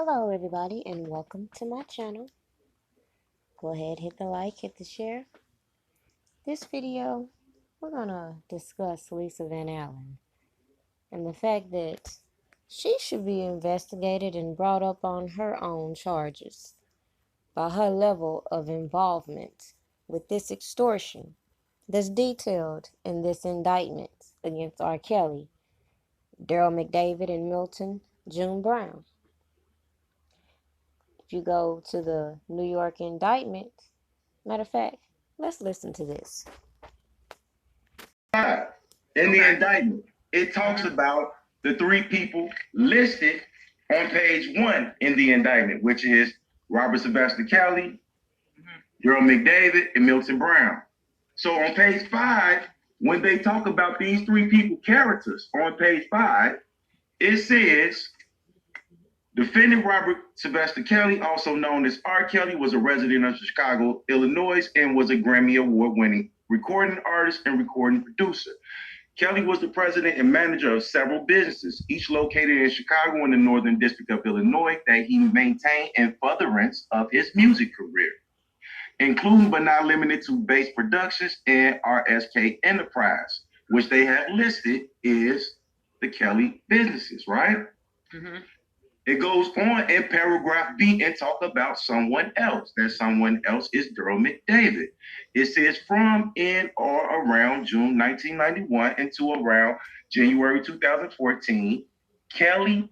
Hello everybody and welcome to my channel. Go ahead, hit the like, hit the share. This video, we're going to discuss Lisa Van Allen and the fact that she should be investigated and brought up on her own charges by her level of involvement with this extortion that's detailed in this indictment against R. Kelly, Daryl McDavid, and Milton June Brown. If you go to the New York indictment, matter of fact, let's listen to this. In the indictment, it talks about the three people listed on page 1 in the indictment, which is Robert Sylvester Kelly, Daryl McDavid, and Milton Brown. So on page 5, when they talk about these three people characters on page 5, it says, defendant Robert Sylvester Kelly, also known as R. Kelly, was a resident of Chicago, Illinois, and was a Grammy Award-winning recording artist and recording producer. Kelly was the president and manager of several businesses, each located in Chicago in the Northern District of Illinois, that he maintained in furtherance of his music career, including but not limited to Bass Productions and RSK Enterprise, which they have listed is the Kelly businesses, right? Mm-hmm. It goes on in paragraph B and talk about someone else. That someone else is Daryl McDavid. It says from in or around June 1991 into around January 2014, Kelly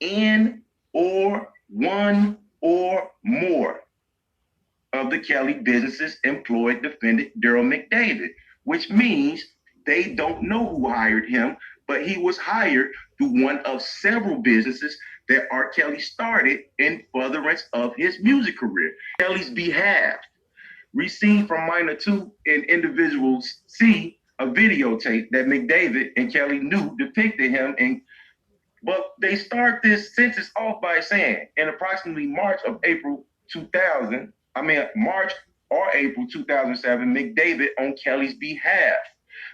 in or one or more of the Kelly businesses employed defendant Daryl McDavid, which means they don't know who hired him, but he was hired through one of several businesses that R. Kelly started in furtherance of his music career. Kelly's behalf, received from minor 2 in individuals C, a videotape that McDavid and Kelly knew depicted him. But they start this sentence off by saying, in approximately March or April 2007, McDavid on Kelly's behalf,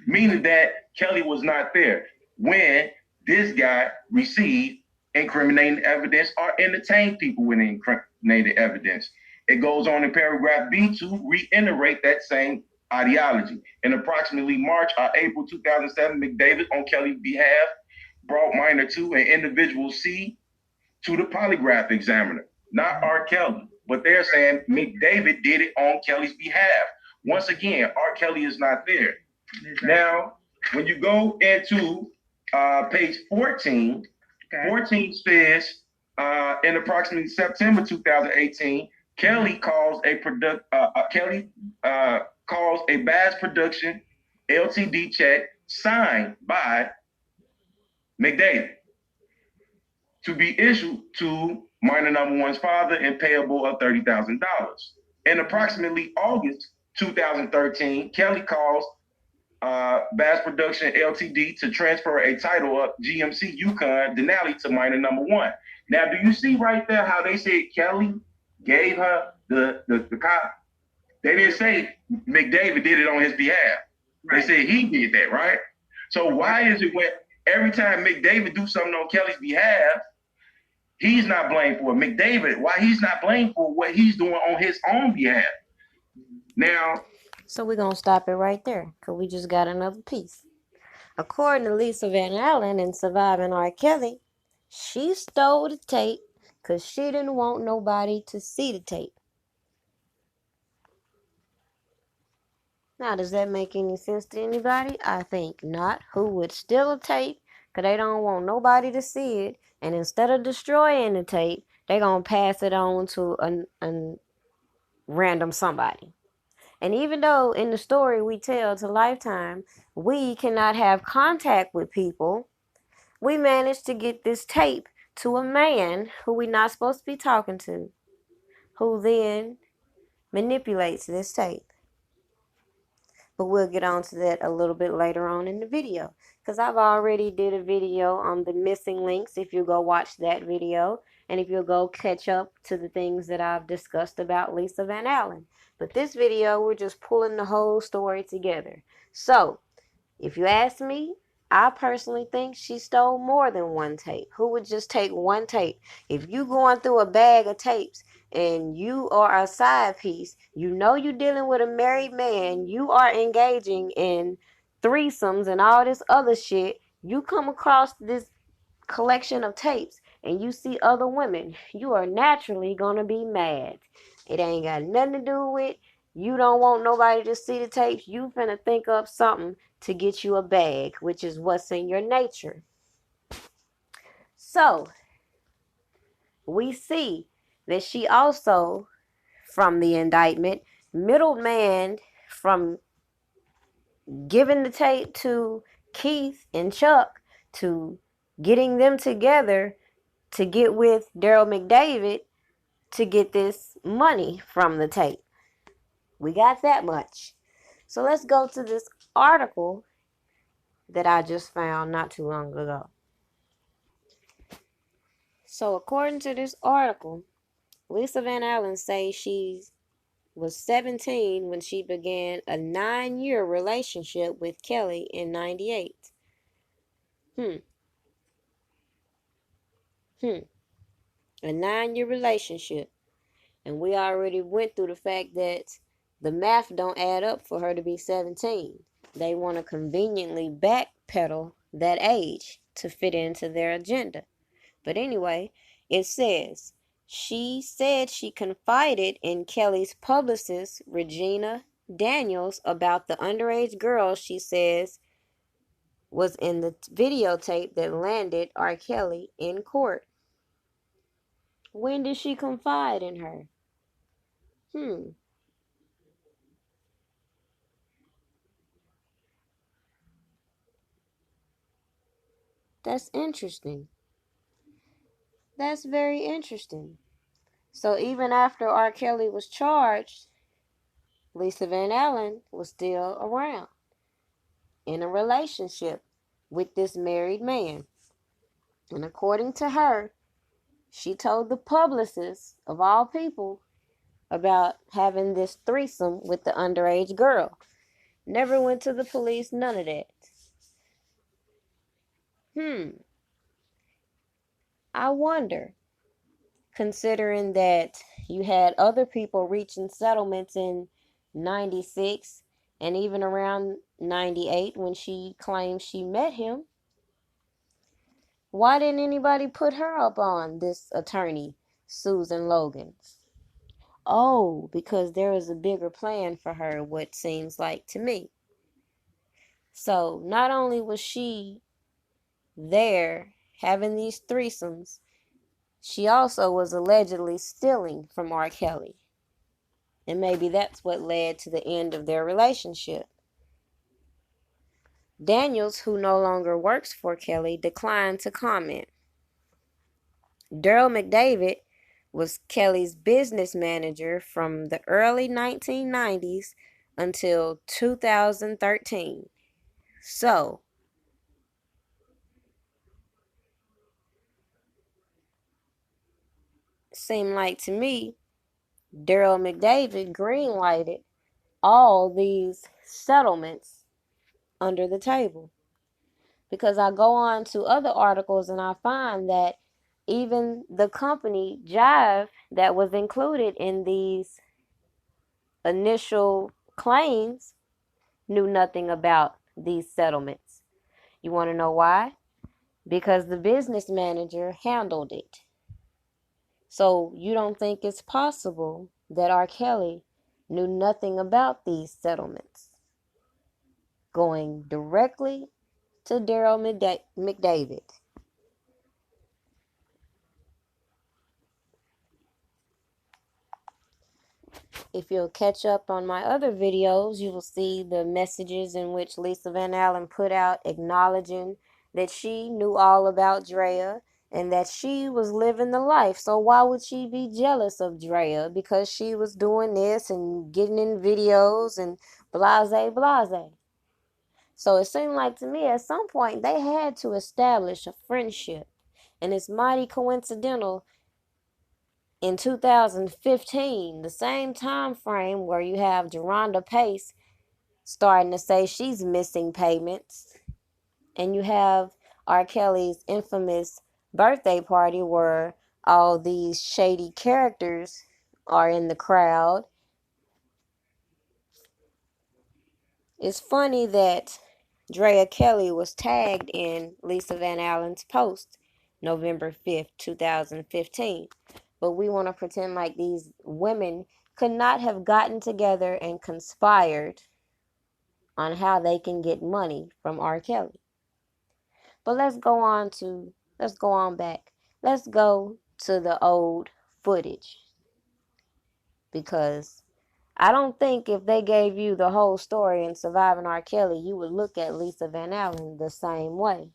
meaning that Kelly was not there when this guy received incriminating evidence or entertained people with incriminating evidence. It goes on in paragraph B to reiterate that same ideology. In approximately March or April 2007, McDavid on Kelly's behalf brought minor 2 and individual C to the polygraph examiner, not R. Kelly, but they're saying McDavid did it on Kelly's behalf. Once again, R. Kelly is not there. Exactly. Now, when you go into page 14, okay. 14 says, in approximately September 2018, Kelly calls a Bass Production Ltd check signed by McDavid to be issued to minor number 1's father and payable of $30,000. In approximately August 2013, Kelly calls Bass Production Ltd to transfer a title of GMC Yukon Denali to minor number 1. Now, do you see right there how they said Kelly gave her the cop? They didn't say McDavid did it on his behalf. Right. They said he did that, right? So why is it when every time McDavid do something on Kelly's behalf, he's not blamed for it? McDavid, why he's not blamed for what he's doing on his own behalf? Now, so we're going to stop it right there because we just got another piece. According to Lisa Van Allen in Surviving R. Kelly, she stole the tape because she didn't want nobody to see the tape. Now, does that make any sense to anybody? I think not. Who would steal a tape because they don't want nobody to see it, and instead of destroying the tape, they're going to pass it on to a random somebody. And even though in the story we tell to Lifetime, we cannot have contact with people, we managed to get this tape to a man who we're not supposed to be talking to, who then manipulates this tape. But we'll get on to that a little bit later on in the video, because I've already did a video on the missing links if you go watch that video, and if you'll go catch up to the things that I've discussed about Lisa Van Allen. But this video, we're just pulling the whole story together. So, if you ask me, I personally think she stole more than one tape. Who would just take one tape? If you going through a bag of tapes and you are a side piece, you know you're dealing with a married man, you are engaging in threesomes and all this other shit, you come across this collection of tapes and you see other women, you are naturally gonna be mad. It ain't got nothing to do with you don't want nobody to see the tapes. You finna think up something to get you a bag, which is what's in your nature. So we see that she also, from the indictment, middleman from giving the tape to Keith and Chuck to getting them together to get with Daryl McDavid to get this money from the tape. We got that much. So let's go to this article that I just found not too long ago. So according to this article, Lisa Van Allen says she was 17 when she began a 9-year relationship with Kelly in 98. A 9-year relationship. And we already went through the fact that the math don't add up for her to be 17. They want to conveniently backpedal that age to fit into their agenda. But anyway, it says, she said she confided in Kelly's publicist, Regina Daniels, about the underage girl she says was in the videotape that landed R. Kelly in court. When did she confide in her? That's interesting. That's very interesting. So even after R. Kelly was charged, Lisa Van Allen was still around in a relationship with this married man. And according to her, she told the publicist, of all people, about having this threesome with the underage girl. Never went to the police, none of that. I wonder, considering that you had other people reaching settlements in 96 and even around 98 when she claimed she met him, why didn't anybody put her up on this attorney, Susan Logan? Oh, because there is a bigger plan for her, what seems like to me. So not only was she there having these threesomes, she also was allegedly stealing from R. Kelly. And maybe that's what led to the end of their relationship. Daniels, who no longer works for Kelly, declined to comment. Daryl McDavid was Kelly's business manager from the early 1990s until 2013. So, seemed like to me, Daryl McDavid greenlighted all these settlements under the table. Because I go on to other articles and I find that even the company Jive that was included in these initial claims knew nothing about these settlements. You want to know why? Because the business manager handled it. So you don't think it's possible that R. Kelly knew nothing about these settlements going directly to Daryl McDavid. If you'll catch up on my other videos, you will see the messages in which Lisa Van Allen put out acknowledging that she knew all about Drea and that she was living the life. So why would she be jealous of Drea? Because she was doing this and getting in videos and blase, blase. So it seemed like to me at some point they had to establish a friendship. And it's mighty coincidental in 2015, the same time frame where you have Deronda Pace starting to say she's missing payments. And you have R. Kelly's infamous birthday party where all these shady characters are in the crowd. It's funny that Drea Kelly was tagged in Lisa Van Allen's post November 5th, 2015. But we want to pretend like these women could not have gotten together and conspired on how they can get money from R. Kelly. But let's go on back. Let's go to the old footage. Because I don't think if they gave you the whole story in Surviving R. Kelly, you would look at Lisa Van Allen the same way.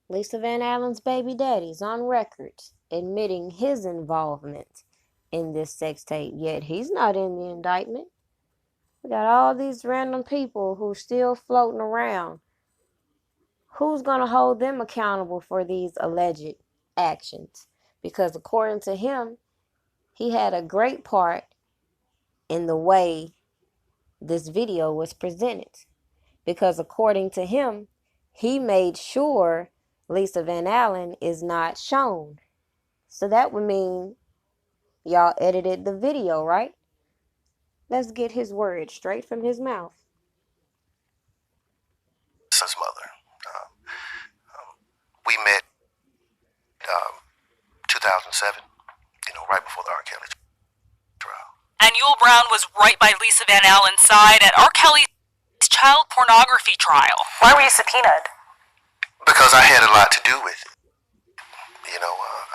Lisa Van Allen's baby daddy's on record admitting his involvement in this sex tape, yet he's not in the indictment. We got all these random people who are still floating around. Who's going to hold them accountable for these alleged actions? Because according to him, he had a great part in the way this video was presented. Because according to him, he made sure Lisa Van Allen is not shown. So that would mean y'all edited the video, right? Let's get his words straight from his mouth. Son's mother. We met 2007, right before the R. Kelly trial. And Yul Brown was right by Lisa Van Allen's side at R. Kelly's child pornography trial. Why were you subpoenaed? Because I had a lot to do with it.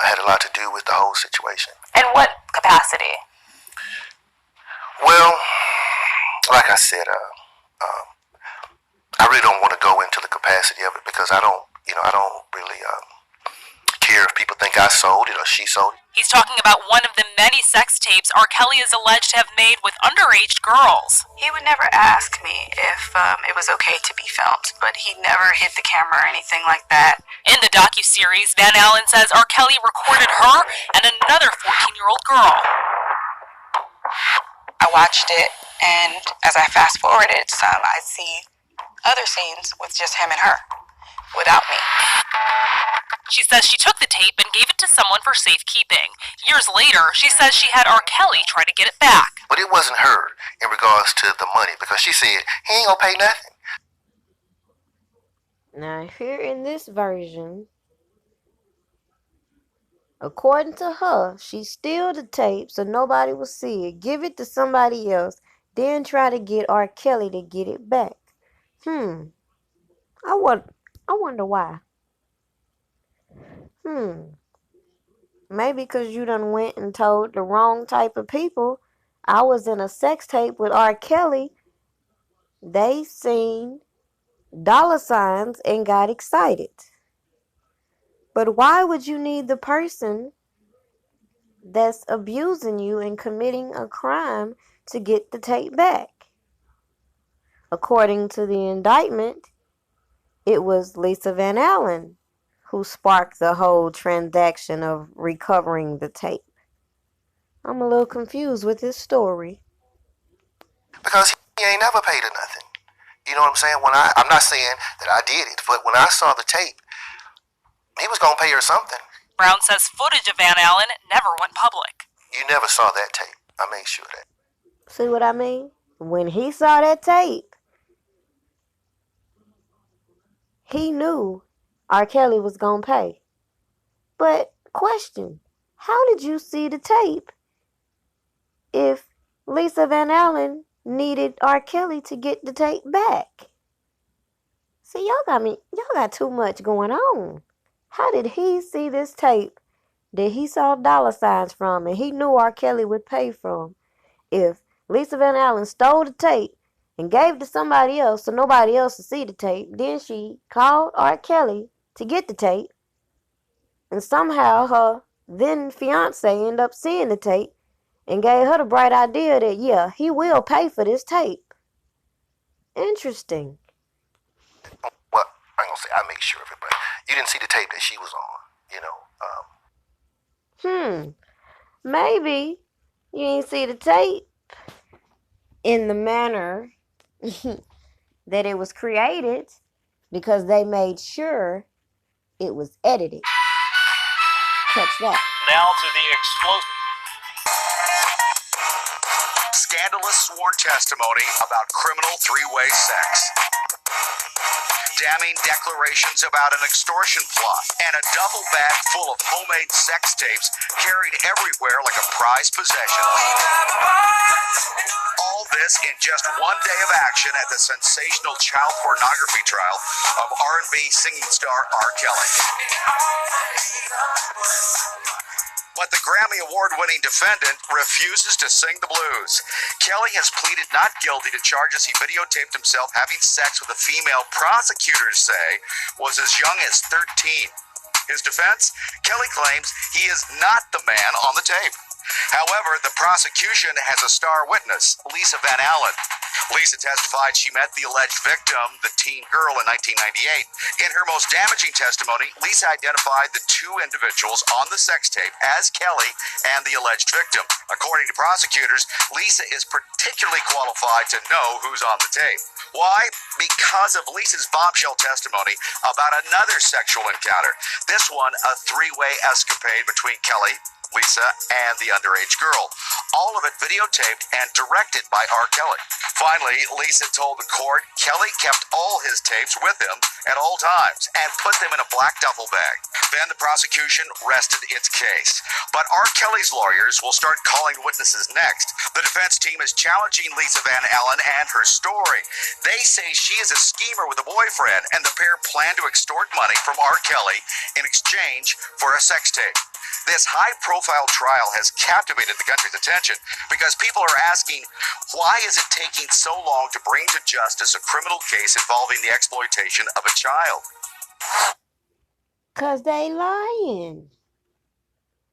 I had a lot to do with the whole situation. In what capacity? Well, like I said, I really don't want to go into the capacity of it because I don't really care if people think I sold it or she sold it. He's talking about one of the many sex tapes R. Kelly is alleged to have made with underage girls. He would never ask me if it was okay to be filmed, but he never hit the camera or anything like that. In the docuseries, Van Allen says R. Kelly recorded her and another 14-year-old girl. I watched it, and as I fast forwarded some, I see other scenes with just him and her, without me. She says she took the tape and gave it to someone for safekeeping. Years later, she says she had R. Kelly try to get it back. But it wasn't her in regards to the money because she said he ain't gonna pay nothing. Now, here in this version, according to her, she steal the tape so nobody will see it, give it to somebody else, then try to get R. Kelly to get it back. I wonder why. Maybe because you done went and told the wrong type of people I was in a sex tape with R. Kelly. They seen $ and got excited. But why would you need the person that's abusing you and committing a crime to get the tape back? According to the indictment, it was Lisa Van Allen who sparked the whole transaction of recovering the tape. I'm a little confused with this story. Because he ain't never paid her nothing. You know what I'm saying? I'm not saying that I did it, but when I saw the tape, he was gonna pay her something. Brown says footage of Van Allen never went public. You never saw that tape. I made sure of that. See what I mean? When he saw that tape, he knew R. Kelly was gonna pay. But question, how did you see the tape if Lisa Van Allen needed R. Kelly to get the tape back? See, y'all got too much going on. How did he see this tape that he saw $ from and he knew R. Kelly would pay from? If Lisa Van Allen stole the tape and gave it to somebody else so nobody else would see the tape, then she called R. Kelly to get the tape, and somehow her then fiance ended up seeing the tape and gave her the bright idea that, yeah, he will pay for this tape. Interesting. Well, I'm gonna say I made sure of it, but you didn't see the tape that she was on, Maybe you ain't see the tape in the manner that it was created because they made sure it was edited. Catch that. Now to the explosive. Scandalous sworn testimony about criminal three-way sex. Damning declarations about an extortion plot and a duffel bag full of homemade sex tapes carried everywhere like a prized possession. All this in just one day of action at the sensational child pornography trial of R&B singing star R. Kelly. But the Grammy Award-winning defendant refuses to sing the blues. Kelly has pleaded not guilty to charges he videotaped himself having sex with a female prosecutors say was as young as 13. His defense? Kelly claims he is not the man on the tape. However, the prosecution has a star witness, Lisa Van Allen. Lisa testified she met the alleged victim, the teen girl, in 1998. In her most damaging testimony, Lisa identified the two individuals on the sex tape as Kelly and the alleged victim. According to prosecutors, Lisa is particularly qualified to know who's on the tape. Why? Because of Lisa's bombshell testimony about another sexual encounter. This one, a three-way escapade between Kelly, Lisa, and the underage girl. All of it videotaped and directed by R. Kelly. Finally, Lisa told the court Kelly kept all his tapes with him at all times and put them in a black duffel bag. Then the prosecution rested its case. But R. Kelly's lawyers will start calling witnesses next. The defense team is challenging Lisa Van Allen and her story. They say she is a schemer with a boyfriend, and the pair plan to extort money from R. Kelly in exchange for a sex tape. This high-profile trial has captivated the country's attention because people are asking, why is it taking so long to bring to justice a criminal case involving the exploitation of a child? 'Cause they lying.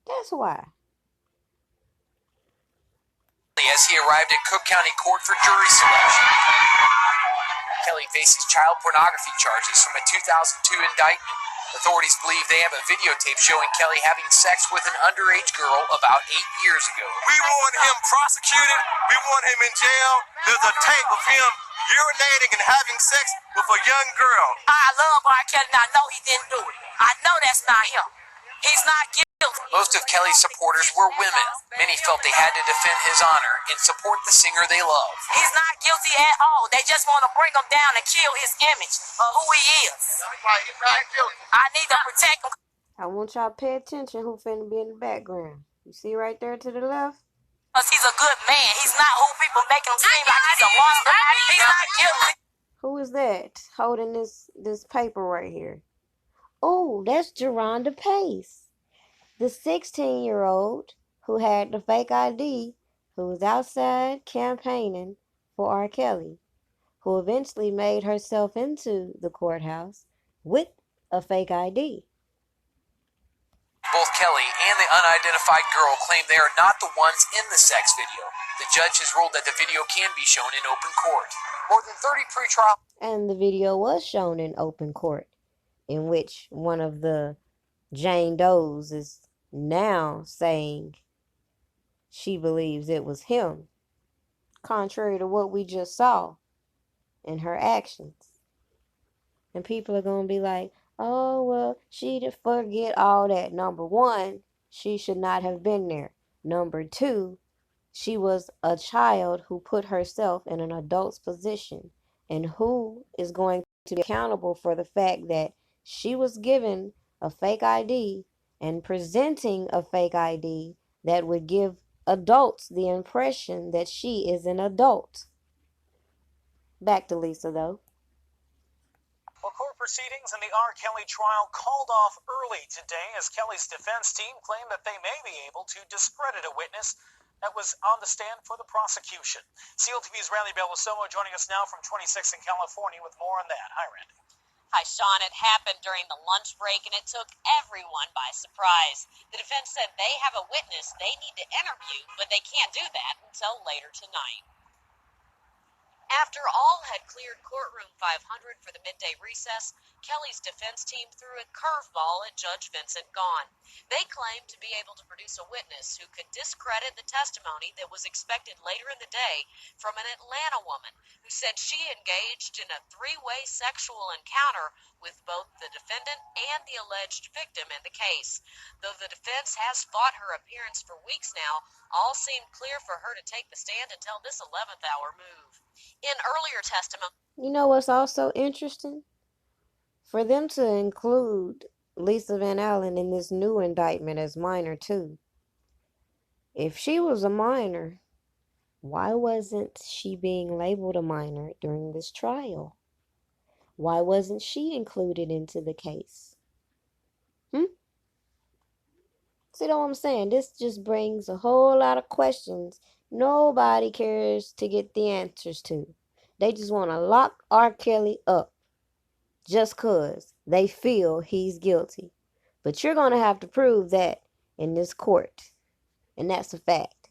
That's why. As he arrived at Cook County Court for jury selection. Kelly faces child pornography charges from a 2002 indictment. Authorities believe they have a videotape showing Kelly having sex with an underage girl about 8 years ago. We want him prosecuted. We want him in jail. There's a tape of him urinating and having sex with a young girl. I love R. Kelly, and I know he didn't do it. I know that's not him. He's not guilty. Most of Kelly's supporters were women. Many felt they had to defend his honor and support the singer they love. He's not guilty at all. They just want to bring him down and kill his image of who he is. I need to protect him. I want y'all to pay attention who finna be in the background. You see right there to the left? Because he's a good man. He's not who people make him seem like he's a monster. He's not guilty. Who is that holding this paper right here? Oh, that's Geronda Pace, the 16-year-old who had the fake ID, who was outside campaigning for R. Kelly, who eventually made herself into the courthouse with a fake ID. Both Kelly and the unidentified girl claim they are not the ones in the sex video. The judge has ruled that the video can be shown in open court. More than 30 pretrial... And the video was shown in open court, in which one of the Jane Does is now saying she believes it was him, contrary to what we just saw in her actions. And people are going to be like, oh, well, she did forget all that. Number one, she should not have been there. Number two, she was a child who put herself in an adult's position. And who is going to be accountable for the fact that she was given a fake ID and presenting a fake ID that would give adults the impression that she is an adult? Back to Lisa, though. Well, court proceedings in the R. Kelly trial called off early today as Kelly's defense team claimed that they may be able to discredit a witness that was on the stand for the prosecution. SEAL TV's Randy Bellasomo joining us now from 26 in California with more on that. Hi, Randy. Hi, Sean. It happened during the lunch break, and it took everyone by surprise. The defense said they have a witness they need to interview, but they can't do that until later tonight. After all had cleared courtroom 500 for the midday recess, Kelly's defense team threw a curveball at Judge Vincent Gahn. They claimed to be able to produce a witness who could discredit the testimony that was expected later in the day from an Atlanta woman who said she engaged in a three-way sexual encounter with both the defendant and the alleged victim in the case. Though the defense has fought her appearance for weeks now, all seemed clear for her to take the stand until this 11th hour move. In earlier testimony, You know what's also interesting? For them to include Lisa Van Allen in this new indictment as minor too. If she was a minor, why wasn't she being labeled a minor during this trial? Why wasn't she included into the case? See what I'm saying? This just brings a whole lot of questions nobody cares to get the answers to. They just want to lock R. Kelly up just 'cause they feel he's guilty. But you're going to have to prove that in this court. And that's a fact.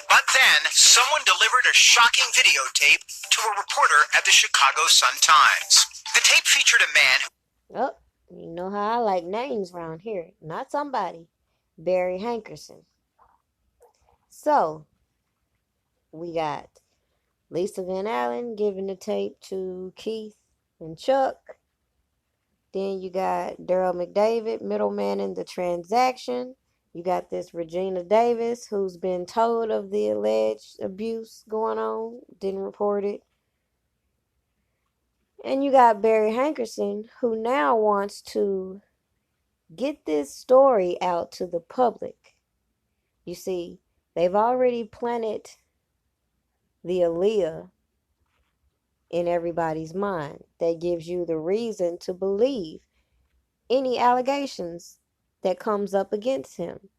But then, someone delivered a shocking videotape to a reporter at the Chicago Sun-Times. The tape featured a man who... Oh, you know how I like names around here. Not somebody. Barry Hankerson. So, we got Lisa Van Allen giving the tape to Keith and Chuck. Then you got Daryl McDavid, middleman in the transaction. You got this Regina Davis, who's been told of the alleged abuse going on, didn't report it. And you got Barry Hankerson, who now wants to get this story out to the public. You see, they've already planted the Aaliyah in everybody's mind. That gives you the reason to believe any allegations that comes up against him.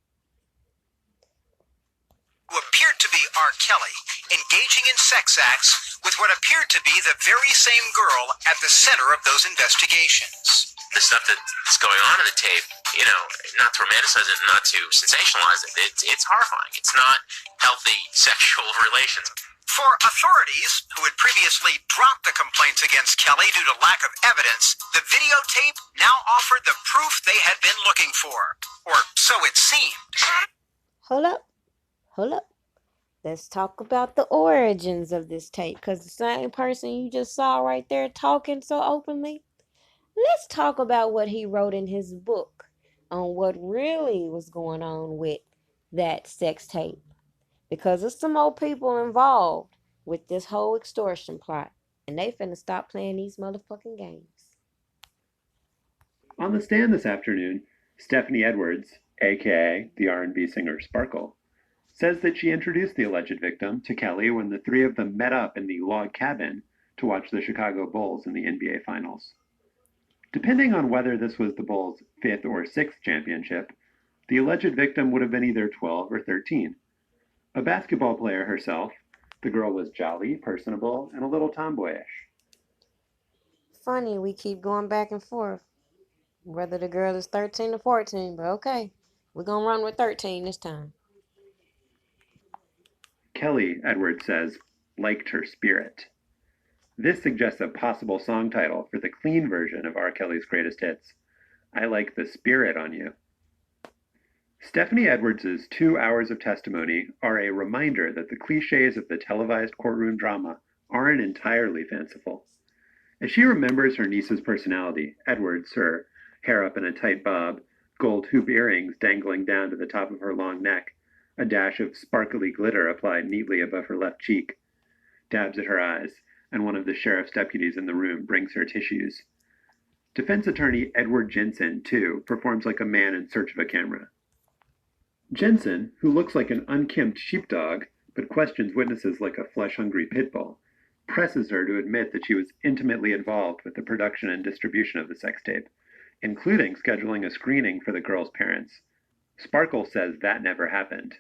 Who appeared to be R. Kelly, engaging in sex acts with what appeared to be the very same girl at the center of those investigations. The stuff that's going on in the tape, you know, not to romanticize it, not to sensationalize it, it's horrifying. It's not healthy sexual relations. For authorities, who had previously dropped the complaints against Kelly due to lack of evidence, the videotape now offered the proof they had been looking for. Or so it seemed. Hold up. Let's talk about the origins of this tape, because the same person you just saw right there talking so openly, let's talk about what he wrote in his book on what really was going on with that sex tape. Because there's some old people involved with this whole extortion plot, and they finna stop playing these motherfucking games. On the stand this afternoon, Stephanie Edwards, aka the R&B singer Sparkle, says that she introduced the alleged victim to Kelly when the three of them met up in the log cabin to watch the Chicago Bulls in the NBA Finals. Depending on whether this was the Bulls' 5th or 6th championship, the alleged victim would have been either 12 or 13. A basketball player herself, the girl was jolly, personable, and a little tomboyish. Funny, we keep going back and forth whether the girl is 13 or 14, but okay, we're gonna run with 13 this time. Kelly, Edwards says, liked her spirit. This suggests a possible song title for the clean version of R. Kelly's greatest hits, I Like the Spirit on You. Stephanie Edwards' 2 hours of testimony are a reminder that the cliches of the televised courtroom drama aren't entirely fanciful. As she remembers her niece's personality, Edwards, her hair up in a tight bob, gold hoop earrings dangling down to the top of her long neck, a dash of sparkly glitter applied neatly above her left cheek, dabs at her eyes, and one of the sheriff's deputies in the room brings her tissues. Defense attorney Edward Jensen, too, performs like a man in search of a camera. Jensen, who looks like an unkempt sheepdog, but questions witnesses like a flesh-hungry pit bull, presses her to admit that she was intimately involved with the production and distribution of the sex tape, including scheduling a screening for the girl's parents. Sparkle says that never happened.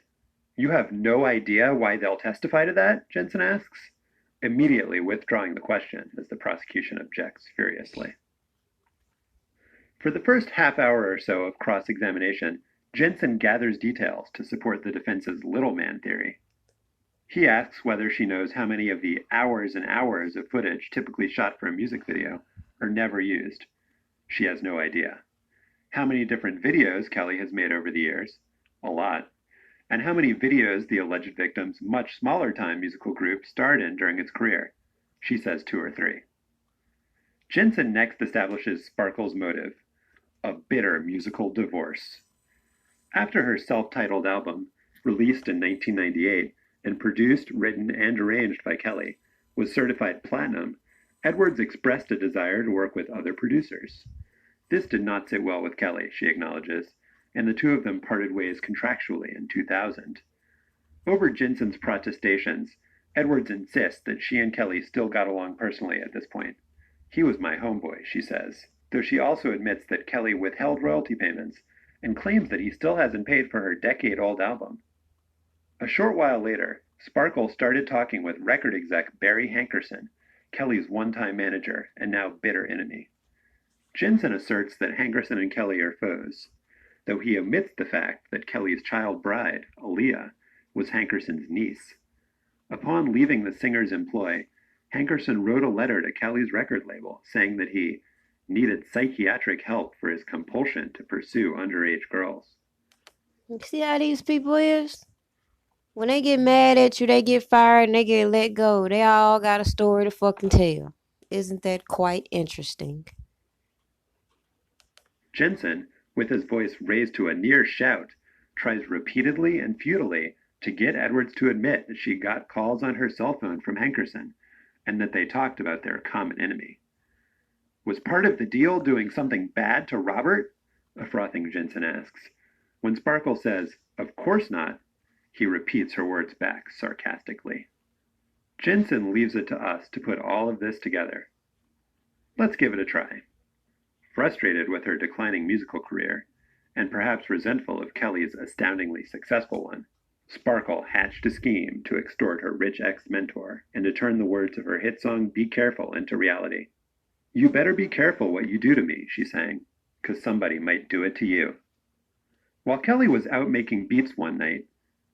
You have no idea why they'll testify to that? Jensen asks, immediately withdrawing the question as the prosecution objects furiously. For the first half hour or so of cross-examination, Jensen gathers details to support the defense's little man theory. He asks whether she knows how many of the hours and hours of footage typically shot for a music video are never used. She has no idea. How many different videos Kelly has made over the years? A lot. And how many videos the alleged victim's much smaller time musical group starred in during its career? She says 2 or 3. Jensen next establishes Sparkle's motive, a bitter musical divorce. After her self-titled album, released in 1998 and produced, written, and arranged by Kelly, was certified platinum, Edwards expressed a desire to work with other producers. This did not sit well with Kelly, she acknowledges, and the two of them parted ways contractually in 2000. Over Jensen's protestations, Edwards insists that she and Kelly still got along personally at this point. He was my homeboy, she says, though she also admits that Kelly withheld royalty payments and claims that he still hasn't paid for her decade-old album. A short while later, Sparkle started talking with record exec Barry Hankerson, Kelly's one-time manager and now bitter enemy. Jensen asserts that Hankerson and Kelly are foes, though he omits the fact that Kelly's child bride, Aaliyah, was Hankerson's niece. Upon leaving the singer's employ, Hankerson wrote a letter to Kelly's record label saying that he needed psychiatric help for his compulsion to pursue underage girls. You see how these people is? When they get mad at you, they get fired and they get let go. They all got a story to fucking tell. Isn't that quite interesting? Jensen, with his voice raised to a near shout, tries repeatedly and futilely to get Edwards to admit that she got calls on her cell phone from Hankerson and that they talked about their common enemy. Was part of the deal doing something bad to Robert? A frothing Jensen asks. When Sparkle says, "Of course not," he repeats her words back sarcastically. Jensen leaves it to us to put all of this together. Let's give it a try. Frustrated with her declining musical career, and perhaps resentful of Kelly's astoundingly successful one, Sparkle hatched a scheme to extort her rich ex-mentor and to turn the words of her hit song Be Careful into reality. "You better be careful what you do to me," she sang, "'cause somebody might do it to you." While Kelly was out making beats one night,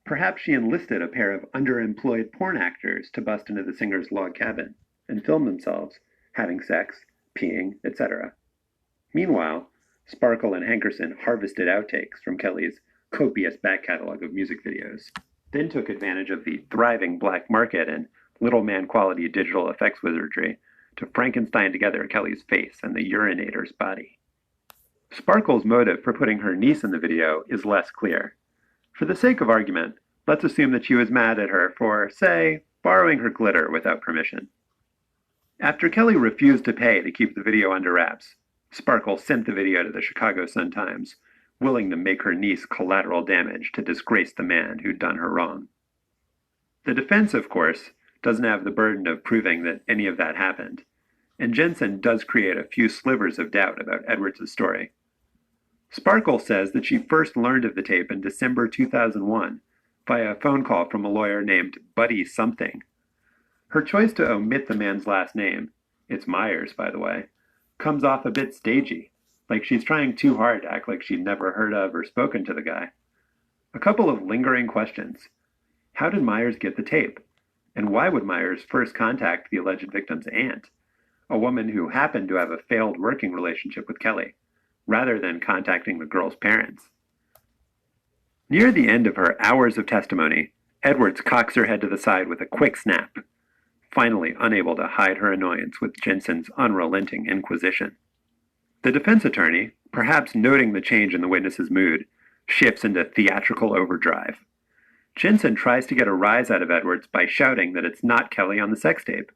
perhaps she enlisted a pair of underemployed porn actors to bust into the singer's log cabin and film themselves having sex, peeing, etc. Meanwhile, Sparkle and Hankerson harvested outtakes from Kelly's copious back catalog of music videos, then took advantage of the thriving black market and little man quality digital effects wizardry to Frankenstein together Kelly's face and the urinator's body. Sparkle's motive for putting her niece in the video is less clear. For the sake of argument, let's assume that she was mad at her for, say, borrowing her glitter without permission. After Kelly refused to pay to keep the video under wraps, Sparkle sent the video to the Chicago Sun-Times, willing to make her niece collateral damage to disgrace the man who'd done her wrong. The defense, of course, doesn't have the burden of proving that any of that happened, and Jensen does create a few slivers of doubt about Edwards' story. Sparkle says that she first learned of the tape in December 2001 via a phone call from a lawyer named Buddy Something. Her choice to omit the man's last name, it's Myers, by the way, comes off a bit stagey, like she's trying too hard to act like she'd never heard of or spoken to the guy. A couple of lingering questions. How did Myers get the tape? And why would Myers first contact the alleged victim's aunt, a woman who happened to have a failed working relationship with Kelly, rather than contacting the girl's parents? Near the end of her hours of testimony, Edwards cocks her head to the side with a quick snap, finally unable to hide her annoyance with Jensen's unrelenting inquisition. The defense attorney, perhaps noting the change in the witness's mood, shifts into theatrical overdrive. Jensen tries to get a rise out of Edwards by shouting that it's not Kelly on the sex tape.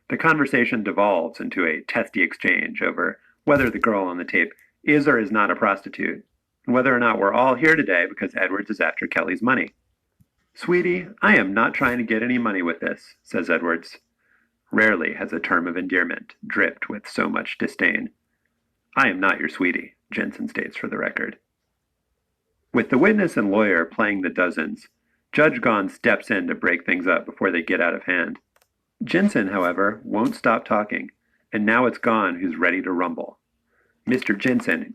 The conversation devolves into a testy exchange over whether the girl on the tape is or is not a prostitute, and whether or not we're all here today because Edwards is after Kelly's money. "Sweetie, I am not trying to get any money with this," says Edwards. Rarely has a term of endearment dripped with so much disdain. "I am not your sweetie," Jensen states for the record. With the witness and lawyer playing the dozens, Judge Gahn steps in to break things up before they get out of hand. Jensen, however, won't stop talking, and now it's Gahn who's ready to rumble. Mr. Jensen.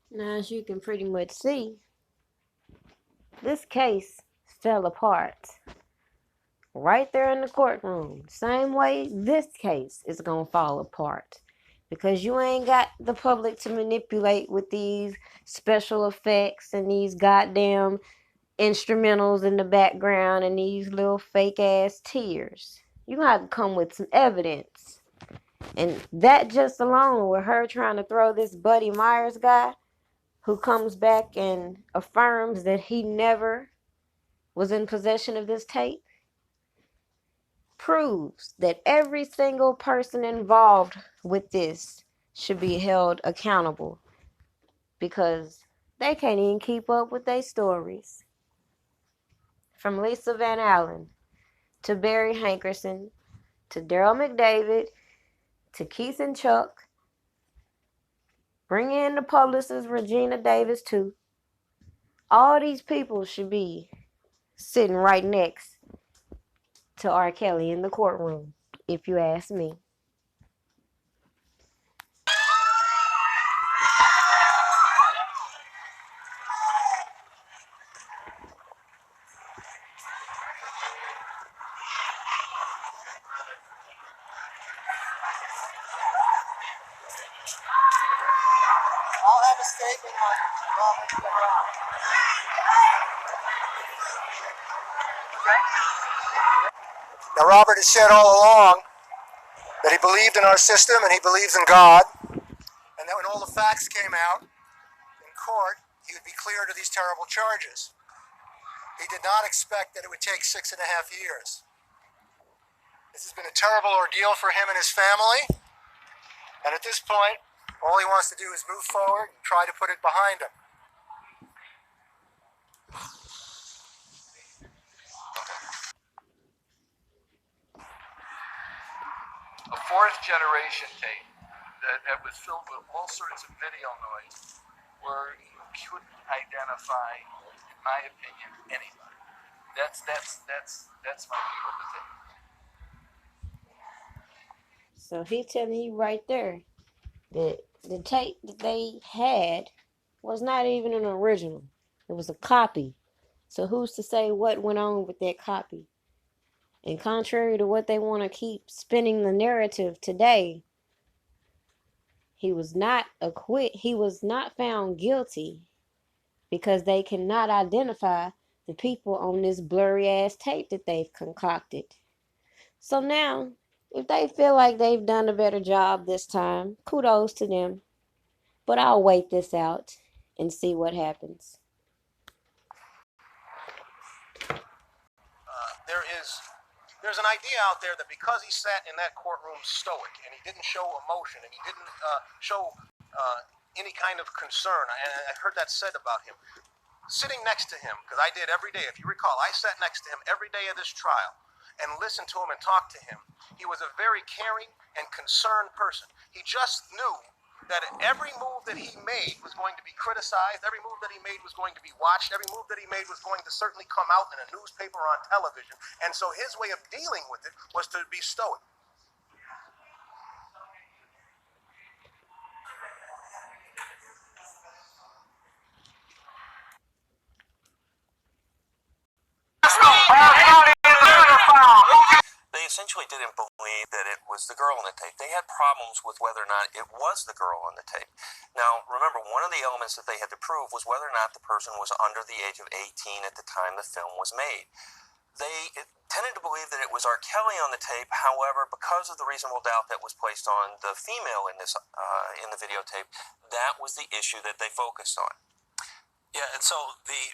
Now, as you can pretty much see, this case fell apart. right there in the courtroom. Same way this case is going to fall apart. Because you ain't got the public to manipulate with these special effects and these goddamn instrumentals in the background and these little fake ass tears. You gonna have to come with some evidence. And that just alone, with her trying to throw this Buddy Myers guy who comes back and affirms that he never was in possession of this tape, proves that every single person involved with this should be held accountable, because they can't even keep up with their stories. From Lisa Van Allen to Barry Hankerson to Daryl McDavid to Keith and Chuck. Bring in the publicist Regina Davis too. All these people should be sitting right next to R. Kelly in the courtroom, if you ask me. I'll have a statement on Robert. Now, Robert has said all along that he believed in our system and he believes in God, and that when all the facts came out in court, he would be cleared of these terrible charges. He did not expect that it would take 6.5 years. This has been a terrible ordeal for him and his family, and at this point, all he wants to do is move forward and try to put it behind him. A fourth generation tape that was filled with all sorts of video noise where you couldn't identify, in my opinion, anybody. That's my view of the tape. So he's telling you right there that the tape that they had was not even an original. It was a copy. So who's to say what went on with that copy? And contrary to what they want to keep spinning the narrative today, he was not found guilty because they cannot identify the people on this blurry ass tape that they've concocted. So now, if they feel like they've done a better job this time, kudos to them. But I'll wait this out and see what happens. There's an idea out there that because he sat in that courtroom stoic and he didn't show emotion and he didn't show any kind of concern, and I heard that said about him, sitting next to him, because I did every day, if you recall, I sat next to him every day of this trial and listened to him and talked to him. He was a very caring and concerned person. He just knew that every move that he made was going to be criticized, every move that he made was going to be watched, every move that he made was going to certainly come out in a newspaper or on television, and so his way of dealing with it was to be stoic. They essentially didn't believe that it was the girl on the tape. They had problems with whether or not it was the girl on the tape. Now, remember, one of the elements that they had to prove was whether or not the person was under the age of 18 at the time the film was made. They tended to believe that it was R. Kelly on the tape. However, because of the reasonable doubt that was placed on the female in this in the videotape, that was the issue that they focused on. Yeah, and so the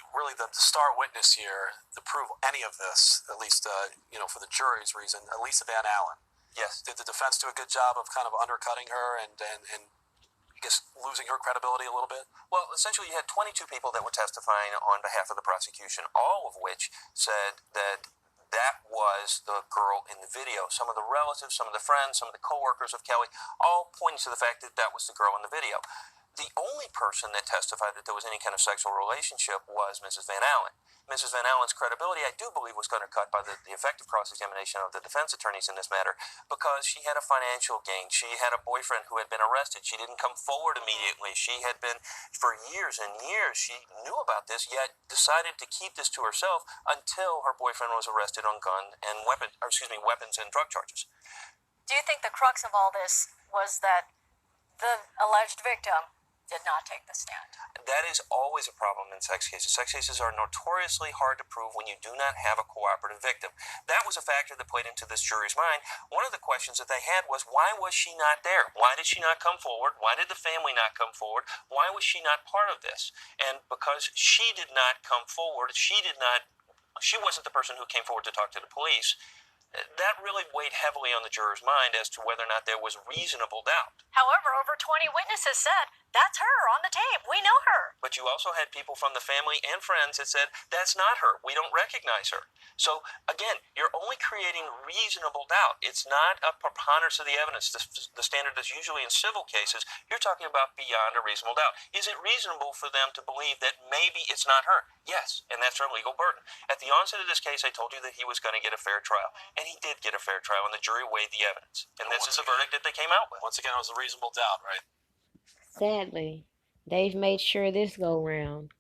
star witness here to prove any of this, at least for the jury's reason, Lisa Van Allen. Yes. Did the defense do a good job of kind of undercutting her and I guess losing her credibility a little bit? Well, essentially you had 22 people that were testifying on behalf of the prosecution, all of which said that was the girl in the video. Some of the relatives, some of the friends, some of the co-workers of Kelly, all pointing to the fact that was the girl in the video. The only person that testified that there was any kind of sexual relationship was Mrs. Van Allen. Mrs. Van Allen's credibility, I do believe, was undercut by the effective cross-examination of the defense attorneys in this matter because she had a financial gain. She had a boyfriend who had been arrested. She didn't come forward immediately. She had been, for years and years, she knew about this, yet decided to keep this to herself until her boyfriend was arrested on weapons and drug charges. Do you think the crux of all this was that the alleged victim did not take the stand? That is always a problem in sex cases. Sex cases are notoriously hard to prove when you do not have a cooperative victim. That was a factor that played into this jury's mind. One of the questions that they had was, why was she not there? Why did she not come forward? Why did the family not come forward? Why was she not part of this? And because she did not come forward, she wasn't the person who came forward to talk to the police. That really weighed heavily on the juror's mind as to whether or not there was reasonable doubt. However, over 20 witnesses said, that's her on the tape. We know her. But you also had people from the family and friends that said, that's not her. We don't recognize her. So, again, you're only creating reasonable doubt. It's not a preponderance of the evidence. The standard is usually in civil cases. You're talking about beyond a reasonable doubt. Is it reasonable for them to believe that maybe it's not her? Yes, and that's their legal burden. At the onset of this case, I told you that he was going to get a fair trial. And he did get a fair trial, and the jury weighed the evidence. And this is the verdict that they came out with. Once again, it was a reasonable doubt, right? Sadly, they've made sure this go round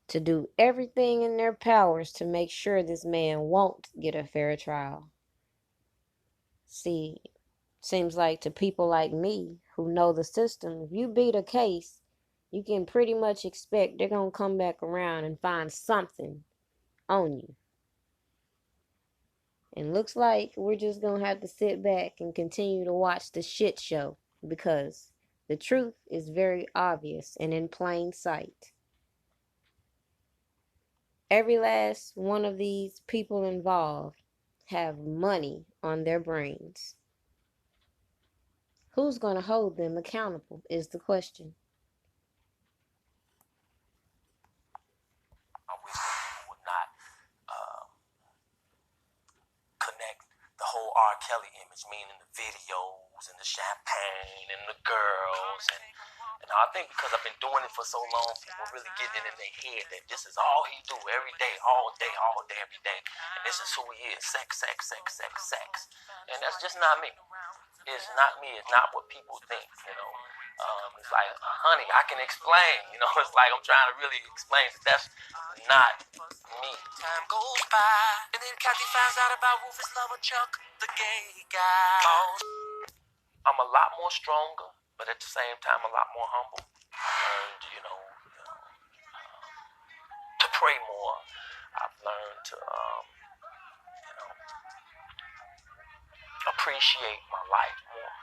to do everything in their powers to make sure this man won't get a fair trial. See, seems like to people like me who know the system, if you beat a case, you can pretty much expect they're going to come back around and find something on you. And looks like we're just going to have to sit back and continue to watch the shit show because the truth is very obvious and in plain sight. Every last one of these people involved have money on their brains. Who's going to hold them accountable is the question. I wish people would not connect the whole R. Kelly image, meaning the videos and the champagne and the girls. And I think because I've been doing it for so long, people really getting it in their head that this is all he do every day, all day, every day. And this is who he is, sex. And that's just not me. It's not me. It's not what people think, you know. It's like, honey, I can explain. You know, it's like I'm trying to really explain that that's not me. Time goes by, and then Kathy finds out about Rufus' lover Chuck, the gay guy. I'm a lot more stronger, but at the same time, a lot more humble. I learned, to pray more. I've learned to, appreciate my life more.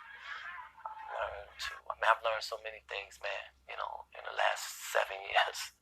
I've learned so many things, man, in the last 7 years.